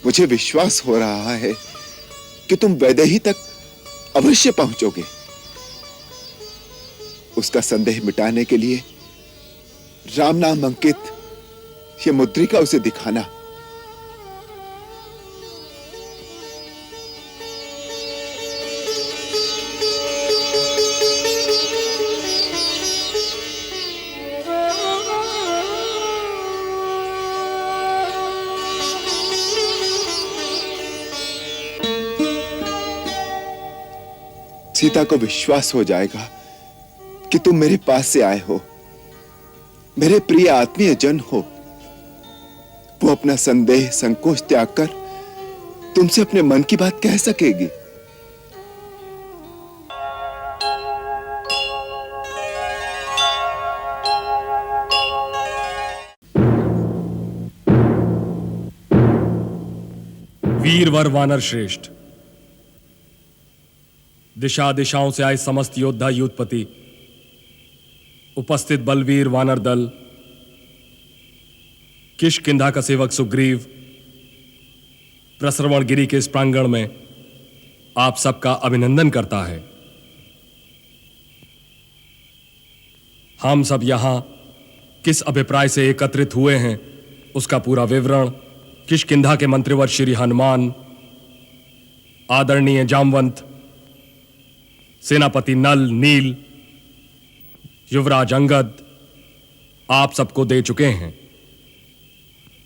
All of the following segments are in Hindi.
मुझे विश्वास हो रहा है कि तुम वैदेही तक अवश्य पहुंचोगे। उसका संदेह मिटाने के लिए राम नाम अंकित ये मुद्रिका उसे दिखाना। सीता को विश्वास हो जाएगा कि तुम मेरे पास से आए हो, मेरे प्रिय आत्मीय जन हो। वो अपना संदेह संकोच त्याग कर तुमसे अपने मन की बात कह सकेगी। वीरवर वानर श्रेष्ठ, दिशा दिशाओं से आए समस्त योद्धा युद्धपति, उपस्थित बलवीर वानर दल, किष्किंधा का सेवक सुग्रीव, प्रसरवण गिरी के इस प्रांगण में आप सबका अभिनंदन करता है। हम सब यहां किस अभिप्राय से एकत्रित हुए हैं उसका पूरा विवरण किष्किंधा के मंत्रिवर श्री हनुमान, आदरणीय जामवंत, सेनापति नल नील, युवराज अंगद आप सबको दे चुके हैं।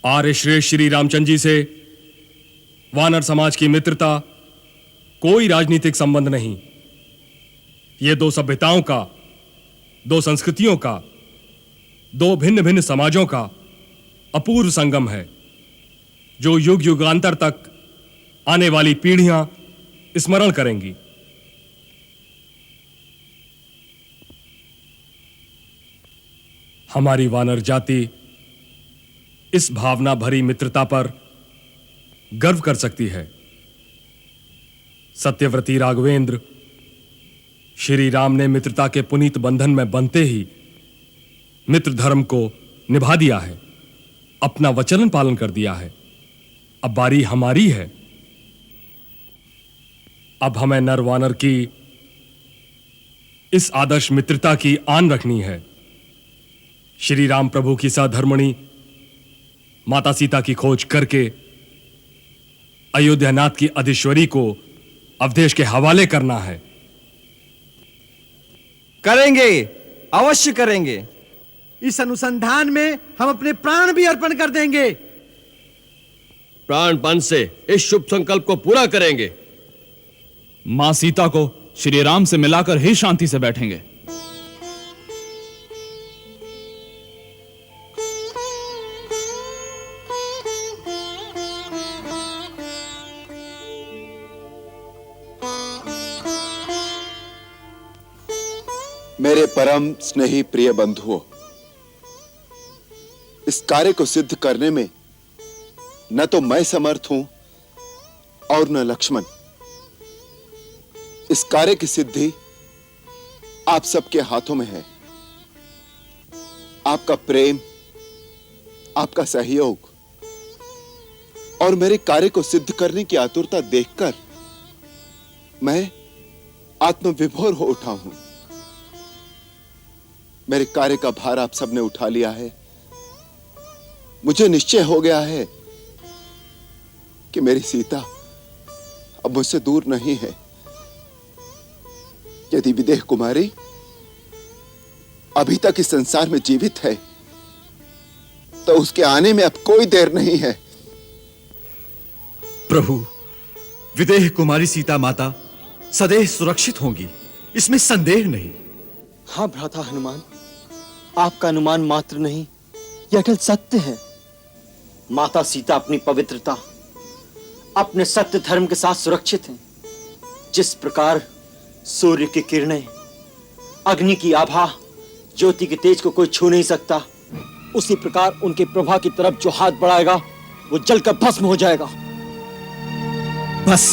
आर्य श्रेष्ठ श्री रामचंद्र जी से वानर समाज की मित्रता कोई राजनीतिक संबंध नहीं। ये दो सभ्यताओं का, दो संस्कृतियों का, दो भिन्न भिन्न समाजों का अपूर्व संगम है, जो युग युगांतर तक आने वाली पीढ़ियां स्मरण करेंगी। हमारी वानर जाति इस भावना भरी मित्रता पर गर्व कर सकती है। सत्यव्रती राघवेंद्र श्री राम ने मित्रता के पुनीत बंधन में बंधते ही मित्र धर्म को निभा दिया है, अपना वचन पालन कर दिया है। अब बारी हमारी है। अब हमें नर वानर की इस आदर्श मित्रता की आन रखनी है। श्री राम प्रभु की सधर्मणी माता सीता की खोज करके अयोध्यानाथ की अधीश्वरी को अवधेश के हवाले करना है। करेंगे, अवश्य करेंगे। इस अनुसंधान में हम अपने प्राण भी अर्पण कर देंगे। प्राणपण से इस शुभ संकल्प को पूरा करेंगे। मां सीता को श्री राम से मिलाकर ही शांति से बैठेंगे। मेरे परम स्नेही प्रिय बंधुओं, इस कार्य को सिद्ध करने में न तो मैं समर्थ हूं और न लक्ष्मण। इस कार्य की सिद्धि आप सबके हाथों में है। आपका प्रेम, आपका सहयोग और मेरे कार्य को सिद्ध करने की आतुरता देखकर मैं आत्मविभोर हो उठा हूं। मेरे कार्य का भार आप सबने उठा लिया है। मुझे निश्चय हो गया है कि मेरी सीता अब मुझसे दूर नहीं है। यदि विदेह कुमारी अभी तक इस संसार में जीवित है तो उसके आने में अब कोई देर नहीं है। प्रभु, विदेह कुमारी सीता माता सदैव सुरक्षित होंगी, इसमें संदेह नहीं। हाँ भ्राता हनुमान, आपका अनुमान मात्र नहीं, यह अटल सत्य है। माता सीता अपनी पवित्रता, अपने सत्य धर्म के साथ सुरक्षित हैं। जिस प्रकार सूर्य की किरणें, अग्नि की आभा, ज्योति के तेज को कोई छू नहीं सकता, उसी प्रकार उनके प्रभा की तरफ जो हाथ बढ़ाएगा वो जलकर भस्म हो जाएगा। बस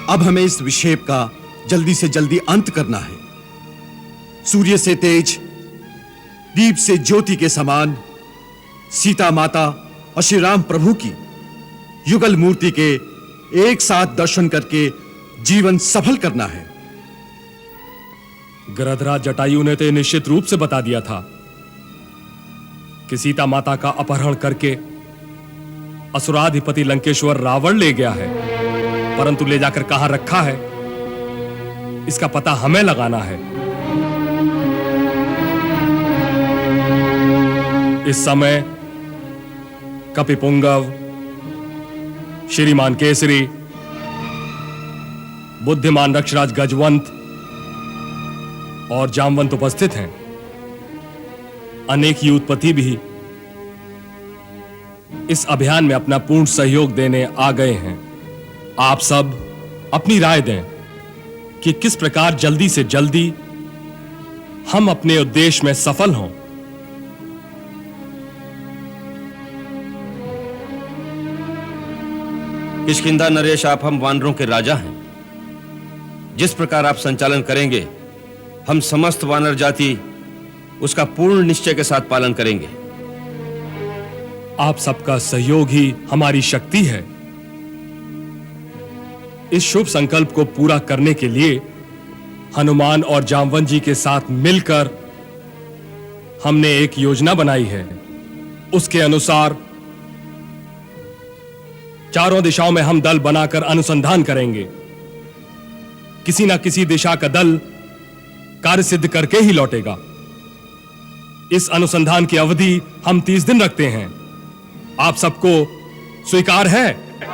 अब हमें इस विक्षेप का जल्दी से जल्दी अंत करना है। सूर्य से तेज, दीप से ज्योति के समान सीता माता और श्री राम प्रभु की युगल मूर्ति के एक साथ दर्शन करके जीवन सफल करना है। गृधराज जटायु ने तो निश्चित रूप से बता दिया था कि सीता माता का अपहरण करके असुराधिपति लंकेश्वर रावण ले गया है, परंतु ले जाकर कहां रखा है इसका पता हमें लगाना है। इस समय कपिपुंगव, श्रीमान केसरी, बुद्धिमान रक्षराज गजवंत और जामवंत उपस्थित हैं। अनेक यूथपति भी इस अभियान में अपना पूर्ण सहयोग देने आ गए हैं। आप सब अपनी राय दें कि किस प्रकार जल्दी से जल्दी हम अपने उद्देश्य में सफल हों। किष्किंधा नरेश, आप हम वानरों के राजा हैं। जिस प्रकार आप संचालन करेंगे, हम समस्त वानर जाति उसका पूर्ण निश्चय के साथ पालन करेंगे। आप सबका सहयोग ही हमारी शक्ति है। इस शुभ संकल्प को पूरा करने के लिए हनुमान और जामवंत जी के साथ मिलकर हमने एक योजना बनाई है। उसके अनुसार चारों दिशाओं में हम दल बनाकर अनुसंधान करेंगे। किसी ना किसी दिशा का दल कार्य सिद्ध करके ही लौटेगा। इस अनुसंधान की अवधि हम 30 दिन रखते हैं। आप सबको स्वीकार है?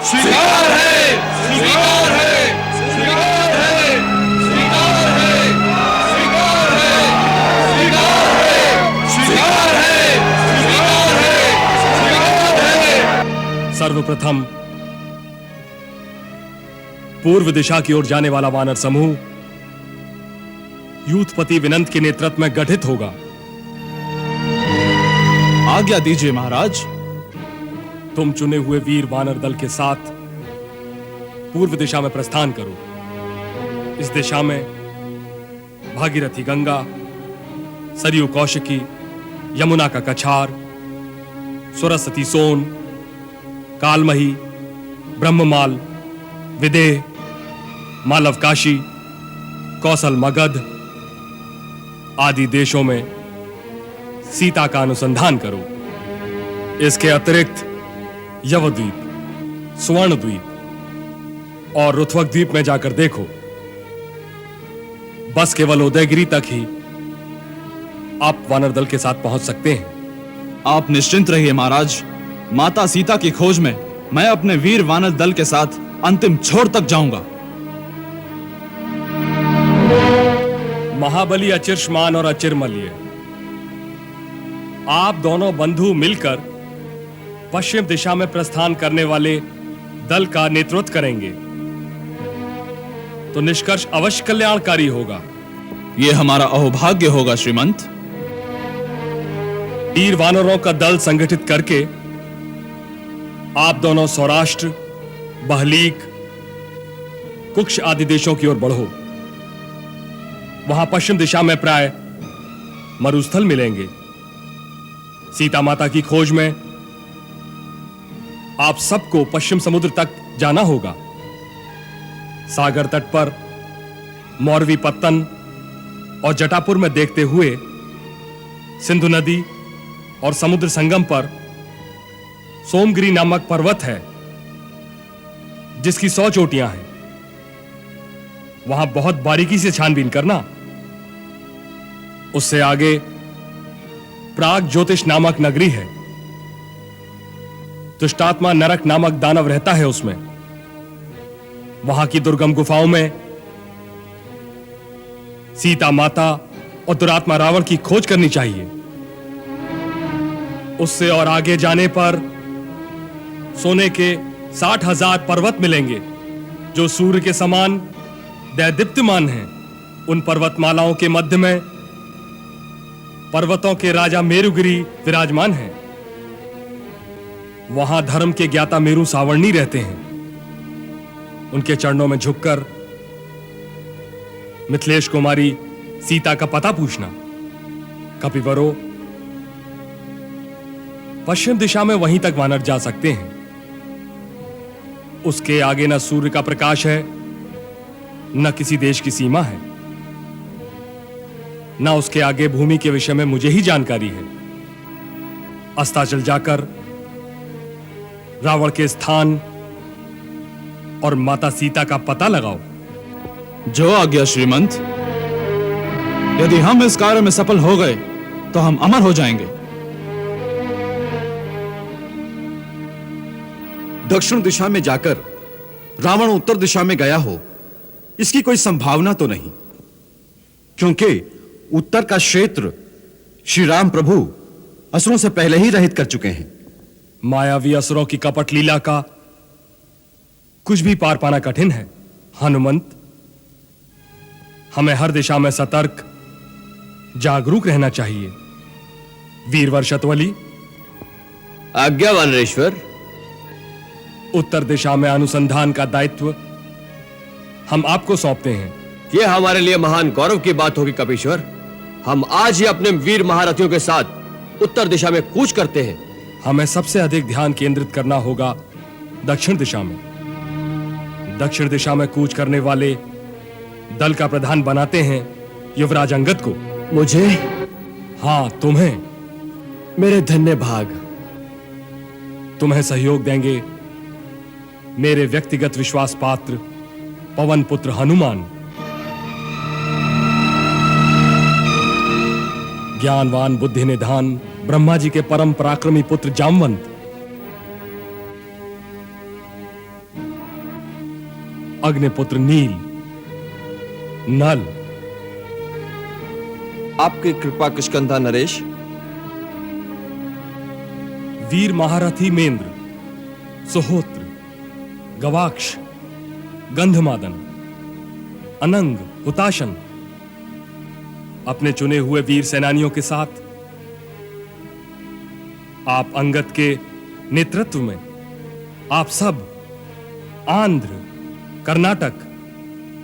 स्वीकार है, स्वीकार है, स्वीकार है, स्वीकार है, स्वीकार है, स्वीकार है, स्वीकार है, स्वीकार है। सर्वप्रथम पूर्व दिशा की ओर जाने वाला वानर समूह यूथपति विनंत के नेतृत्व में गठित होगा। आज्ञा दीजिए महाराज। तुम चुने हुए वीर वानर दल के साथ पूर्व दिशा में प्रस्थान करो। इस दिशा में भागीरथी गंगा, सरयू कौशिकी, यमुना का कछार, सरस्वती सोन, कालमही, ब्रह्ममाल, विदेह, मालवकाशी, कौशल मगध आदि देशों में सीता का अनुसंधान करो। इसके अतिरिक्त यवद्वीप, स्वर्णद्वीप और रुथवक द्वीप में जाकर देखो। बस केवल उदयगिरी तक ही आप वानर दल के साथ पहुंच सकते हैं। आप निश्चिंत रहिए महाराज। माता सीता की खोज में मैं अपने वीर वानर दल के साथ अंतिम छोर तक जाऊंगा। महाबली अचिर्ष्मान और अचिरमल्य, आप दोनों बंधु मिलकर पश्चिम दिशा में प्रस्थान करने वाले दल का नेतृत्व करेंगे तो निष्कर्ष अवश्य कल्याणकारी होगा। यह हमारा अहोभाग्य होगा श्रीमंत। वीर वानरों का दल संगठित करके आप दोनों सौराष्ट्र, बहलीक, कुक्ष आदि देशों की ओर बढ़ो। वहां पश्चिम दिशा में प्राय मरुस्थल मिलेंगे। सीता माता की खोज में आप सबको पश्चिम समुद्र तक जाना होगा। सागर तट पर मौरवी पत्तन और जटापुर में देखते हुए सिंधु नदी और समुद्र संगम पर सोमगिरी नामक पर्वत है जिसकी 100 चोटियां हैं। वहां बहुत बारीकी से छानबीन करना। उससे आगे प्राग ज्योतिष नामक नगरी है। दुष्टात्मा नरक नामक दानव रहता है उसमें। वहां की दुर्गम गुफाओं में सीता माता और दुरात्मा रावण की खोज करनी चाहिए। उससे और आगे जाने पर सोने के 60,000 पर्वत मिलेंगे जो सूर्य के समान दैदीप्यमान हैं। उन पर्वतमालाओं के मध्य में पर्वतों के राजा मेरुगिरी विराजमान हैं। वहां धर्म के ज्ञाता मेरु सावर्णी रहते हैं। उनके चरणों में झुककर मिथिलेश कुमारी सीता का पता पूछना। कपिवरो, पश्चिम दिशा में वहीं तक वानर जा सकते हैं। उसके आगे न सूर्य का प्रकाश है, न किसी देश की सीमा है, न उसके आगे भूमि के विषय में मुझे ही जानकारी है। अस्ताचल जाकर रावण के स्थान और माता सीता का पता लगाओ। जो आज्ञा श्रीमंत। यदि हम इस कार्य में सफल हो गए तो हम अमर हो जाएंगे। दक्षिण दिशा में जाकर रावण उत्तर दिशा में गया हो, इसकी कोई संभावना तो नहीं, क्योंकि उत्तर का क्षेत्र श्री राम प्रभु असुरों से पहले ही रहित कर चुके हैं। मायावी असुरों की कपट लीला का कुछ भी पार पाना कठिन है हनुमंत। हमें हर दिशा में सतर्क जागरूक रहना चाहिए। वीरवर शतवली, आज्ञा वानरेश्वर। उत्तर दिशा में अनुसंधान का दायित्व हम आपको सौंपते हैं। यह हमारे लिए महान गौरव की बात होगी कपीश्वर। हम आज ही अपने वीर महारथियों के साथ उत्तर दिशा में कूच करते हैं। हमें सबसे अधिक ध्यान केंद्रित करना होगा दक्षिण दिशा में। दक्षिण दिशा में कूच करने वाले दल का प्रधान बनाते हैं युवराज अंगद को। मुझे? हां, तुम्हें। मेरे धन्य भाग। तुम्हें सहयोग देंगे मेरे व्यक्तिगत विश्वास पात्र पवन पुत्र हनुमान, ज्ञानवान बुद्धि निधान ब्रह्मा जी के परम पराक्रमी पुत्र जामवंत, अग्निपुत्र नील, नल, आपकी कृपा किष्किंधा नरेश। वीर महारथी मेंद्र, सुहोत्र, गवाक्ष, गंधमादन, अनंग, हुताशन। अपने चुने हुए वीर सेनानियों के साथ आप अंगद के नेतृत्व में आप सब आंध्र, कर्नाटक,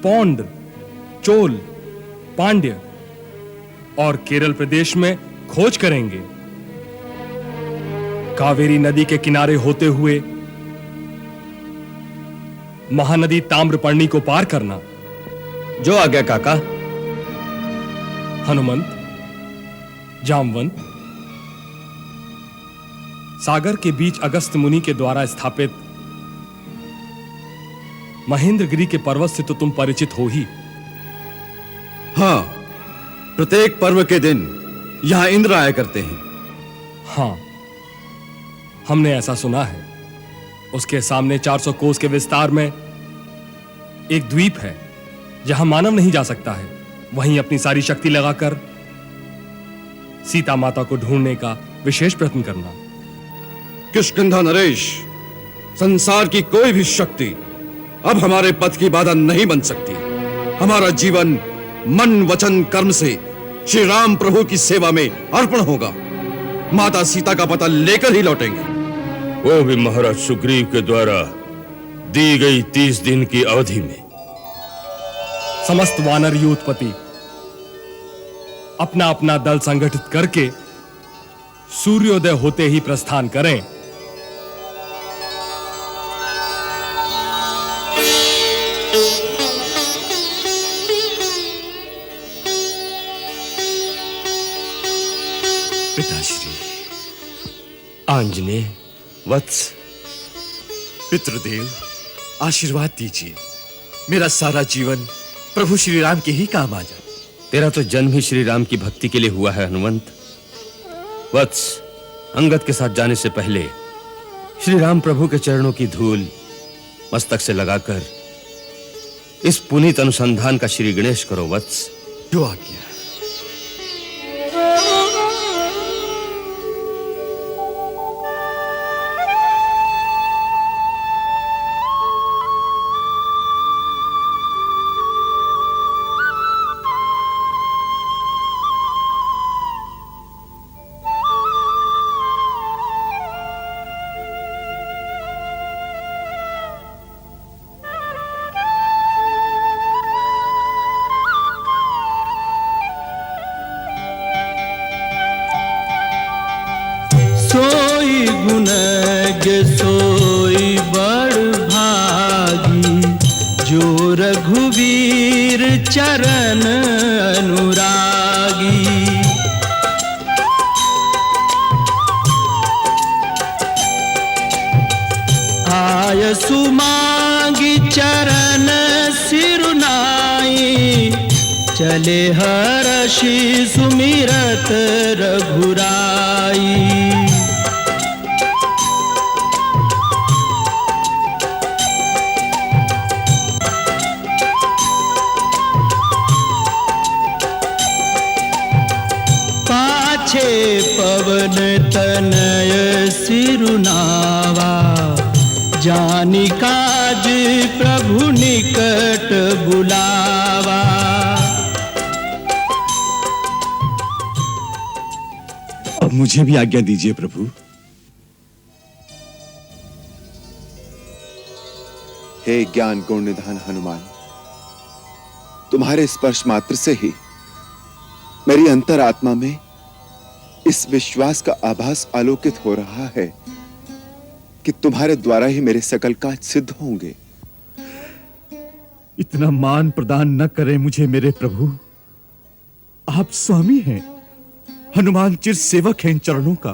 पौंड, चोल, पांड्य और केरल प्रदेश में खोज करेंगे। कावेरी नदी के किनारे होते हुए महानदी ताम्रपर्णी को पार करना। जो आज्ञा काका। हनुमंत, जामवंत, सागर के बीच अगस्त मुनि के द्वारा स्थापित महेंद्रगिरी के पर्वत से तो तुम परिचित हो ही। हां, प्रत्येक पर्व के दिन यहां इंद्र आया करते हैं। हां, हमने ऐसा सुना है। उसके सामने 400 कोस के विस्तार में एक द्वीप है जहां मानव नहीं जा सकता है। वहीं अपनी सारी शक्ति लगाकर सीता माता को ढूंढने का विशेष प्रयत्न करना। किष्किंधा नरेश, संसार की कोई भी शक्ति अब हमारे पथ की बाधा नहीं बन सकती। हमारा जीवन मन वचन कर्म से श्री राम प्रभु की सेवा में अर्पण होगा। माता सीता का पता लेकर ही लौटेंगे। वो भी महाराज सुग्रीव के द्वारा दी गई 30 दिन की अवधि में। समस्त वानर यूथपति अपना अपना दल संगठित करके सूर्योदय होते ही प्रस्थान करें। पिताश्री, आंजनेय वत्स। पितृदेव, आशीर्वाद दीजिए। मेरा सारा जीवन प्रभु श्री राम के ही काम आ जाए। तेरा तो जन्म ही श्री राम की भक्ति के लिए हुआ है हनुमंत। वत्स, अंगद के साथ जाने से पहले श्री राम प्रभु के चरणों की धूल मस्तक से लगाकर इस पुनीत अनुसंधान का श्री गणेश करो वत्स। जो आज्ञा। चरण अनुरागी। आय सुमांगी चरण सिरुनाई, चले हर्षि सुमिरत रघुराई। पाछे पवन तनय सिरुनावा, जानी काज प्रभु निकट बुलावा। अब मुझे भी आज्ञा दीजिए प्रभु। हे ज्ञान गुण निधान हनुमान, तुम्हारे स्पर्श मात्र से ही मेरी अंतरात्मा में इस विश्वास का आभास आलोकित हो रहा है कि तुम्हारे द्वारा ही मेरे सकल काज सिद्ध होंगे। इतना मान प्रदान न करें मुझे मेरे प्रभु। आप स्वामी हैं, हनुमान चिर सेवक हैं इन चरणों का।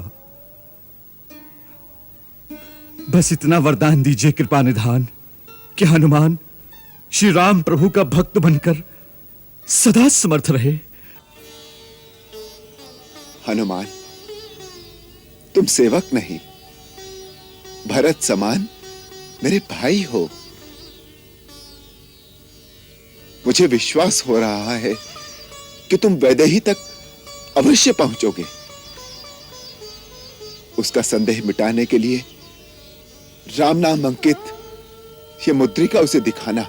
बस इतना वरदान दीजिए कृपा निधान कि हनुमान श्री राम प्रभु का भक्त बनकर सदा समर्थ रहे। हनुमान, तुम सेवक नहीं, भरत समान मेरे भाई हो। मुझे विश्वास हो रहा है कि तुम वैदेही तक अवश्य पहुंचोगे। उसका संदेह मिटाने के लिए राम नाम अंकित ये मुद्रिका उसे दिखाना।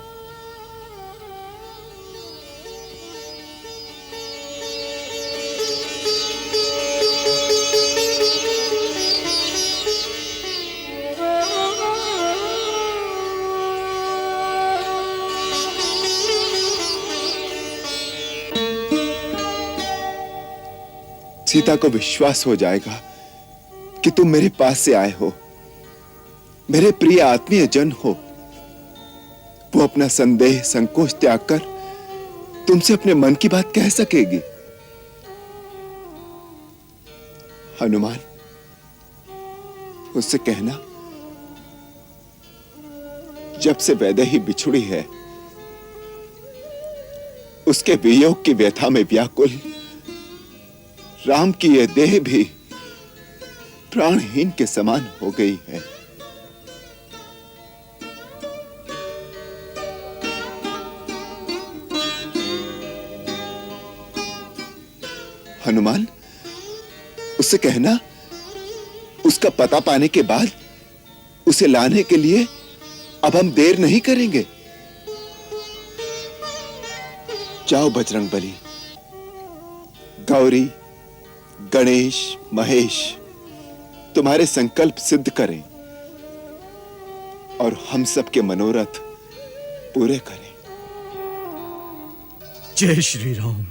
सीता को विश्वास हो जाएगा कि तुम मेरे पास से आए हो, मेरे प्रिय आत्मीय जन हो। वो अपना संदेह संकोच त्याग कर तुमसे अपने मन की बात कह सकेगी। हनुमान, उससे कहना जब से वैदेही बिछुड़ी है, उसके वियोग की व्यथा में व्याकुल राम की यह देह भी प्राणहीन के समान हो गई है। हनुमान, उससे कहना उसका पता पाने के बाद उसे लाने के लिए अब हम देर नहीं करेंगे। जाओ बजरंगबली, गौरी, गणेश, महेश तुम्हारे संकल्प सिद्ध करें और हम सबके मनोरथ पूरे करें। जय श्री राम।